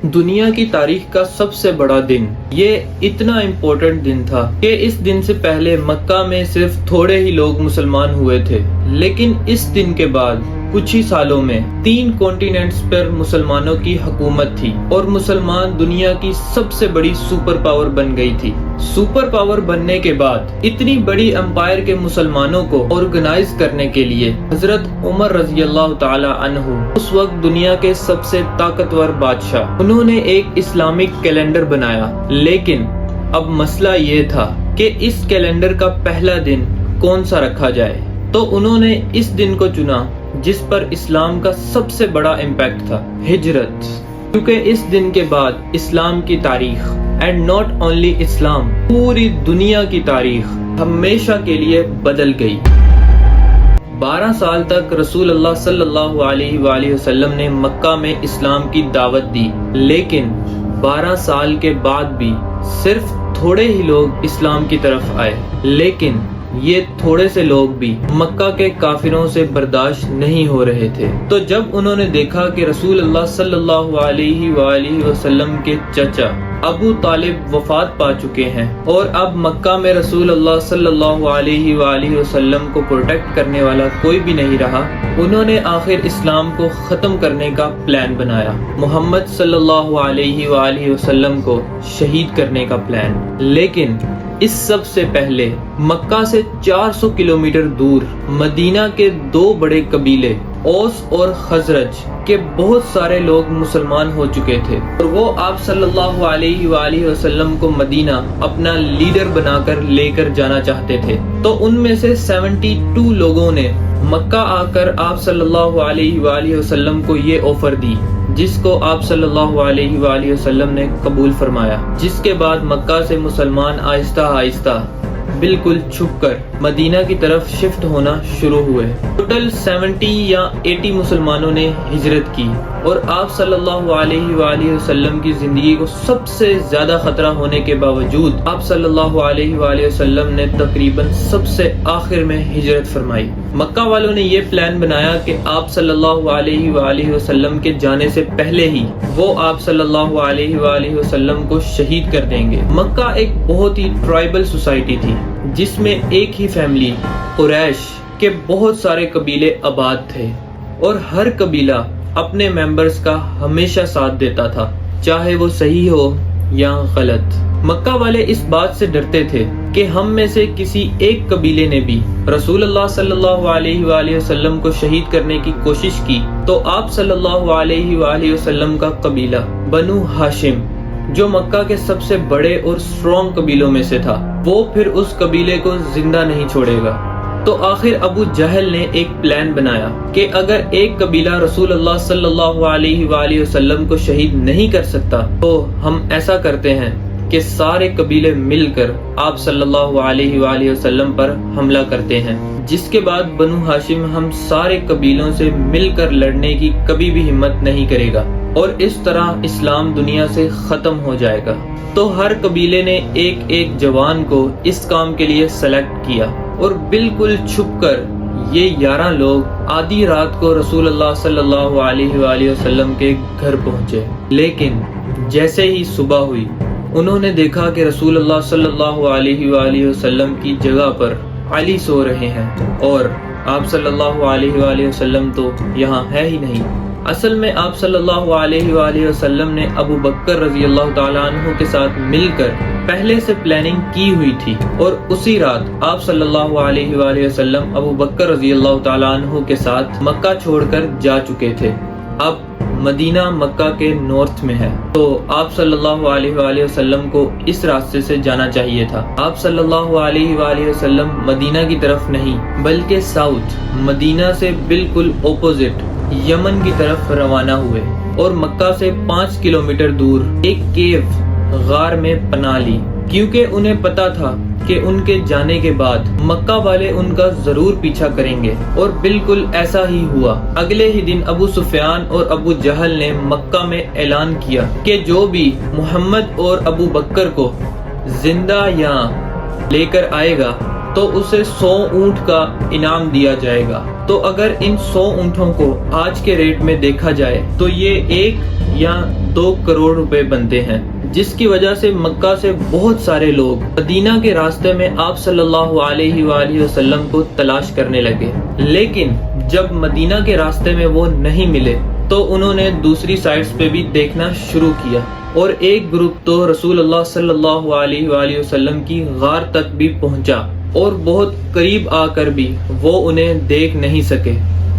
دنیا کی تاریخ کا سب سے بڑا دن، یہ اتنا امپورٹنٹ دن تھا کہ اس دن سے پہلے مکہ میں صرف تھوڑے ہی لوگ مسلمان ہوئے تھے، لیکن اس دن کے بعد کچھ ہی سالوں میں 3 کانٹیننٹس پر مسلمانوں کی حکومت تھی اور مسلمان دنیا کی سب سے بڑی سپر پاور بن گئی تھی۔ سپر پاور بننے کے بعد اتنی بڑی امپائر کے مسلمانوں کو آرگنائز کرنے کے لیے حضرت عمر رضی اللہ تعالی عنہ اس وقت دنیا کے سب سے طاقتور بادشاہ، انہوں نے ایک اسلامک کیلنڈر بنایا، لیکن اب مسئلہ یہ تھا کہ اس کیلنڈر کا پہلا دن کون سا رکھا جائے، تو انہوں نے اس دن کو چنا جس پر اسلام کا سب سے بڑا امپیکٹ تھا، ہجرت، کیونکہ اس دن کے بعد اسلام کی تاریخ اینڈ ناٹ اونلی اسلام، پوری دنیا کی تاریخ ہمیشہ کے لیے بدل گئی۔ 12 سال تک رسول اللہ صلی اللہ علیہ وآلہ وسلم نے مکہ میں اسلام کی دعوت دی، لیکن 12 سال کے بعد بھی صرف تھوڑے ہی لوگ اسلام کی طرف آئے، لیکن یہ تھوڑے سے لوگ بھی مکہ کے کافروں سے برداشت نہیں ہو رہے تھے۔ تو جب انہوں نے دیکھا کہ رسول اللہ صلی اللہ علیہ وآلہ وسلم کے چچا ابو طالب وفات پا چکے ہیں اور اب مکہ میں رسول اللہ صلی اللہ علیہ وآلہ وسلم کو پروٹیکٹ کرنے والا کوئی بھی نہیں رہا، انہوں نے آخر اسلام کو ختم کرنے کا پلان بنایا، محمد صلی اللہ علیہ وآلہ وسلم کو شہید کرنے کا پلان۔ لیکن اس سب سے پہلے مکہ سے 400 کلومیٹر دور مدینہ کے 2 بڑے قبیلے اوس اور خزرج کے بہت سارے لوگ مسلمان ہو چکے تھے اور وہ آپ صلی اللہ علیہ وآلہ وسلم کو مدینہ اپنا لیڈر بنا کر لے کر جانا چاہتے تھے۔ تو ان میں سے 72 لوگوں نے مکہ آ کر آپ صلی اللہ علیہ وآلہ وسلم کو یہ آفر دی، جس کو آپ صلی اللہ علیہ وآلہ وسلم نے قبول فرمایا، جس کے بعد مکہ سے مسلمان آہستہ آہستہ بالکل چھپ کر مدینہ کی طرف شفٹ ہونا شروع ہوئے۔ ٹوٹل 70 یا 80 مسلمانوں نے ہجرت کی اور آپ صلی اللہ علیہ وآلہ وسلم کی زندگی کو سب سے زیادہ خطرہ ہونے کے باوجود آپ صلی اللہ علیہ وآلہ وسلم نے تقریباً سب سے آخر میں ہجرت فرمائی۔ مکہ والوں نے یہ پلان بنایا کہ آپ صلی اللہ علیہ وآلہ وسلم کے جانے سے پہلے ہی وہ آپ صلی اللہ علیہ وآلہ وسلم کو شہید کر دیں گے۔ مکہ ایک بہت ہی ٹرائبل سوسائٹی تھی جس میں ایک ہی فیملی قریش کے بہت سارے قبیلے آباد تھے اور ہر قبیلہ اپنے ممبرز کا ہمیشہ ساتھ دیتا تھا، چاہے وہ صحیح ہو یا غلط۔ مکہ والے اس بات سے ڈرتے تھے کہ ہم میں سے کسی ایک قبیلے نے بھی رسول اللہ صلی اللہ علیہ وآلہ وسلم کو شہید کرنے کی کوشش کی تو آپ صلی اللہ علیہ وآلہ وسلم کا قبیلہ بنو ہاشم، جو مکہ کے سب سے بڑے اور اسٹرانگ قبیلوں میں سے تھا، وہ پھر اس قبیلے کو زندہ نہیں چھوڑے گا۔ تو آخر ابو جہل نے ایک پلان بنایا کہ اگر ایک قبیلہ رسول اللہ صلی اللہ علیہ وآلہ وسلم کو شہید نہیں کر سکتا تو ہم ایسا کرتے ہیں کہ سارے قبیلے مل کر آپ صلی اللہ علیہ وآلہ وسلم پر حملہ کرتے ہیں، جس کے بعد بنو ہاشم ہم سارے قبیلوں سے مل کر لڑنے کی کبھی بھی ہمت نہیں کرے گا اور اس طرح اسلام دنیا سے ختم ہو جائے گا۔ تو ہر قبیلے نے ایک جوان کو اس کام کے لیے سلیکٹ کیا اور بالکل چھپ کر یہ 11 لوگ آدھی رات کو رسول اللہ صلی اللہ علیہ وآلہ وسلم کے گھر پہنچے۔ لیکن جیسے ہی صبح ہوئی انہوں نے دیکھا کہ رسول اللہ صلی اللہ علیہ وآلہ وسلم کی جگہ پر علی سو رہے ہیں اور آپ صلی اللہ علیہ وآلہ وسلم تو یہاں ہے ہی نہیں۔ اصل میں آپ صلی اللہ علیہ وآلہ وسلم نے ابو بکر رضی اللہ تعالیٰ عنہ کے ساتھ مل کر پہلے سے پلاننگ کی ہوئی تھی اور اسی رات آپ صلی اللہ علیہ وآلہ وسلم ابو بکر رضی اللہ تعالیٰ عنہ کے ساتھ مکہ چھوڑ کر جا چکے تھے۔ اب مدینہ مکہ کے نارتھ میں ہے تو آپ صلی اللہ علیہ وآلہ وسلم کو اس راستے سے جانا چاہیے تھا۔ آپ صلی اللہ علیہ وآلہ وسلم مدینہ کی طرف نہیں بلکہ ساؤتھ مدینہ سے بالکل اپوزٹ یمن کی طرف روانہ ہوئے اور مکہ سے 5 کلومیٹر دور ایک کیو غار میں پناہ لی، کیونکہ انہیں پتا تھا کہ ان کے جانے کے بعد مکہ والے ان کا ضرور پیچھا کریں گے اور بالکل ایسا ہی ہوا۔ اگلے ہی دن ابو سفیان اور ابو جہل نے مکہ میں اعلان کیا کہ جو بھی محمد اور ابو بکر کو زندہ یہاں لے کر آئے گا تو اسے 100 اونٹ کا انعام دیا جائے گا۔ تو اگر ان 100 اونٹوں کو آج کے ریٹ میں دیکھا جائے تو یہ 1 یا 2 کروڑ روپے بنتے ہیں، جس کی وجہ سے مکہ سے بہت سارے لوگ مدینہ کے راستے میں آپ صلی اللہ علیہ وآلہ وسلم کو تلاش کرنے لگے، لیکن جب مدینہ کے راستے میں وہ نہیں ملے تو انہوں نے دوسری سائٹس پہ بھی دیکھنا شروع کیا، اور ایک گروپ تو رسول اللہ صلی اللہ علیہ وآلہ وسلم کی غار تک بھی پہنچا، اور بہت قریب آ کر بھی وہ انہیں دیکھ نہیں سکے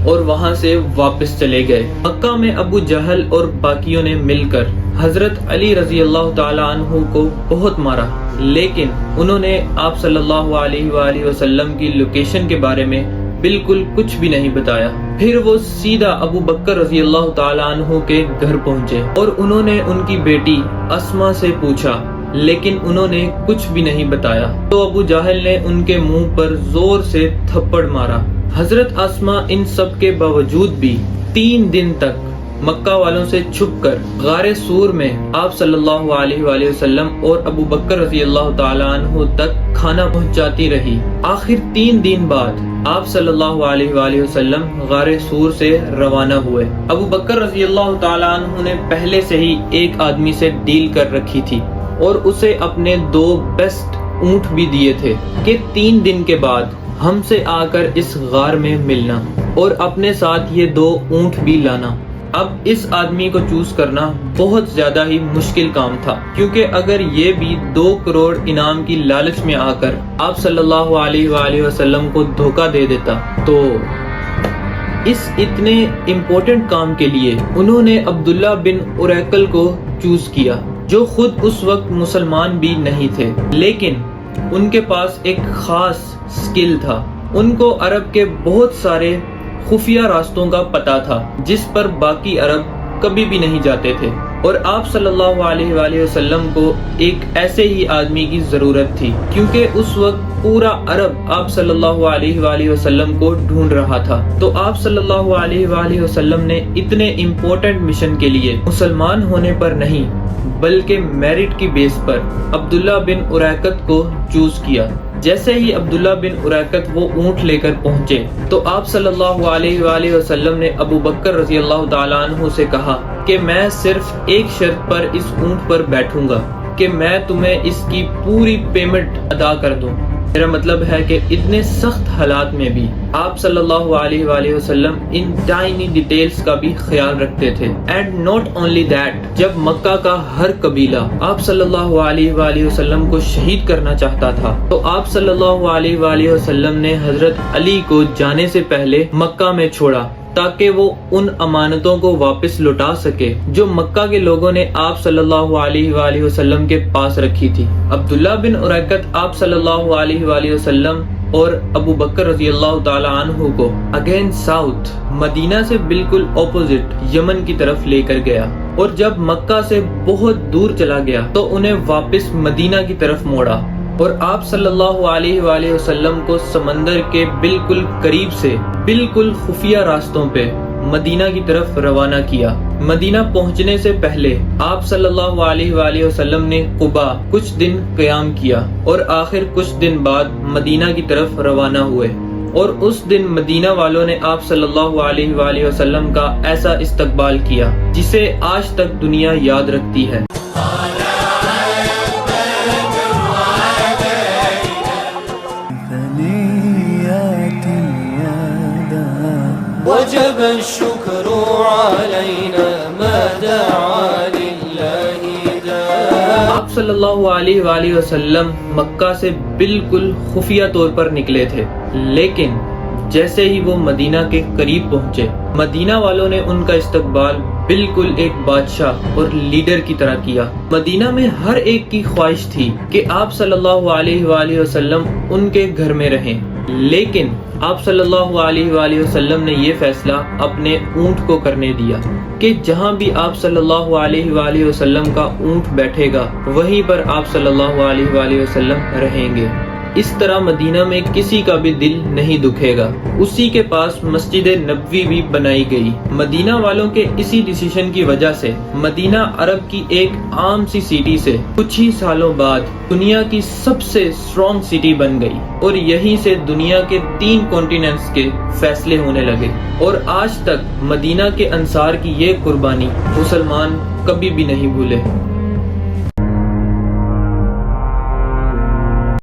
اور وہاں سے واپس چلے گئے۔ مکہ میں ابو جہل اور باقیوں نے مل کر حضرت علی رضی اللہ تعالی عنہ کو بہت مارا، لیکن انہوں نے آپ صلی اللہ علیہ وآلہ وسلم کی لوکیشن کے بارے میں بالکل کچھ بھی نہیں بتایا۔ پھر وہ سیدھا ابو بکر رضی اللہ تعالی عنہ کے گھر پہنچے اور انہوں نے ان کی بیٹی اسما سے پوچھا، لیکن انہوں نے کچھ بھی نہیں بتایا۔ تو ابو جہل نے ان کے منہ پر زور سے تھپڑ مارا۔ حضرت اسما ان سب کے باوجود بھی 3 دن تک مکہ والوں سے چھپ کر غار سور میں آپ صلی اللہ علیہ وآلہ وسلم اور ابو بکر رضی اللہ تعالی عنہ تک کھانا پہنچاتی رہی۔ آخر 3 دن بعد آپ صلی اللہ علیہ وآلہ وسلم غار سور سے روانہ ہوئے۔ ابو بکر رضی اللہ تعالی عنہ نے پہلے سے ہی ایک آدمی سے ڈیل کر رکھی تھی اور اسے اپنے 2 بیسٹ اونٹ بھی دیے تھے کہ 3 دن کے بعد ہم سے آ کر اس غار میں ملنا اور اپنے ساتھ یہ 2 اونٹ بھی لانا۔ اب اس آدمی کو چوز کرنا بہت زیادہ ہی مشکل کام تھا، کیونکہ اگر یہ بھی 2 کروڑ انعام کی لالچ میں آ کر آپ صلی اللہ علیہ وآلہ وسلم کو دھوکہ دے دیتا تو اس اتنے امپورٹنٹ کام کے لیے انہوں نے عبداللہ بن اریقل کو چوز کیا، جو خود اس وقت مسلمان بھی نہیں تھے، لیکن ان کے پاس ایک خاص سکل تھا۔ ان کو عرب کے بہت سارے خفیہ راستوں کا پتہ تھا جس پر باقی عرب کبھی بھی نہیں جاتے تھے، اور آپ صلی اللہ علیہ وآلہ وسلم کو ایک ایسے ہی آدمی کی ضرورت تھی، کیونکہ اس وقت پورا عرب آپ صلی اللہ علیہ وآلہ وسلم کو ڈھونڈ رہا تھا۔ تو آپ صلی اللہ علیہ وآلہ وسلم نے اتنے امپورٹنٹ مشن کے لیے مسلمان ہونے پر نہیں بلکہ میرٹ کی بیس پر عبداللہ بن اریقت کو چوز کیا۔ جیسے ہی عبداللہ بن اریقت وہ اونٹ لے کر پہنچے تو آپ صلی اللہ علیہ وآلہ وسلم نے ابو بکر رضی اللہ تعالی عنہ سے کہا کہ میں صرف ایک شرط پر اس اونٹ پر بیٹھوں گا کہ میں تمہیں اس کی پوری پیمنٹ ادا کر دوں۔ میرا مطلب ہے کہ اتنے سخت حالات میں بھی آپ صلی اللہ علیہ وآلہ وسلم ان ٹائنی ڈیٹیلز کا بھی خیال رکھتے تھے۔ اینڈ ناٹ اونلی دیٹ، جب مکہ کا ہر قبیلہ آپ صلی اللہ علیہ وآلہ وسلم کو شہید کرنا چاہتا تھا تو آپ صلی اللہ علیہ وآلہ وسلم نے حضرت علی کو جانے سے پہلے مکہ میں چھوڑا تاکہ وہ ان امانتوں کو واپس لوٹا سکے جو مکہ کے لوگوں نے آپ صلی اللہ علیہ وآلہ وسلم کے پاس رکھی تھی۔ عبداللہ بن اریقت آپ صلی اللہ علیہ وآلہ وسلم اور ابو بکر رضی اللہ تعالی عنہ کو اگین ساؤتھ مدینہ سے بالکل اپوزٹ یمن کی طرف لے کر گیا، اور جب مکہ سے بہت دور چلا گیا تو انہیں واپس مدینہ کی طرف موڑا، اور آپ صلی اللہ علیہ وآلہ وسلم کو سمندر کے بالکل قریب سے بالکل خفیہ راستوں پہ مدینہ کی طرف روانہ کیا۔ مدینہ پہنچنے سے پہلے آپ صلی اللہ علیہ وآلہ وسلم نے قبا کچھ دن قیام کیا اور آخر کچھ دن بعد مدینہ کی طرف روانہ ہوئے، اور اس دن مدینہ والوں نے آپ صلی اللہ علیہ وآلہ وسلم کا ایسا استقبال کیا جسے آج تک دنیا یاد رکھتی ہے۔ وجب الشكر علينا ما دعا لله داع۔ آپ صلی اللہ علیہ وآلہ وسلم مکہ سے بالکل خفیہ طور پر نکلے تھے، لیکن جیسے ہی وہ مدینہ کے قریب پہنچے مدینہ والوں نے ان کا استقبال بالکل ایک بادشاہ اور لیڈر کی طرح کیا۔ مدینہ میں ہر ایک کی خواہش تھی کہ آپ صلی اللہ علیہ وآلہ وسلم ان کے گھر میں رہیں، لیکن آپ صلی اللہ علیہ وآلہ وسلم نے یہ فیصلہ اپنے اونٹ کو کرنے دیا کہ جہاں بھی آپ صلی اللہ علیہ وآلہ وسلم کا اونٹ بیٹھے گا وہیں پر آپ صلی اللہ علیہ وآلہ وسلم رہیں گے۔ اس طرح مدینہ میں کسی کا بھی دل نہیں دکھے گا۔ اسی کے پاس مسجد نبوی بھی بنائی گئی۔ مدینہ والوں کے اسی ڈیسیژن کی وجہ سے مدینہ عرب کی ایک عام سی سٹی سے کچھ ہی سالوں بعد دنیا کی سب سے اسٹرانگ سٹی بن گئی، اور یہیں سے دنیا کے 3 کانٹیننٹس کے فیصلے ہونے لگے۔ اور آج تک مدینہ کے انصار کی یہ قربانی مسلمان کبھی بھی نہیں بھولے۔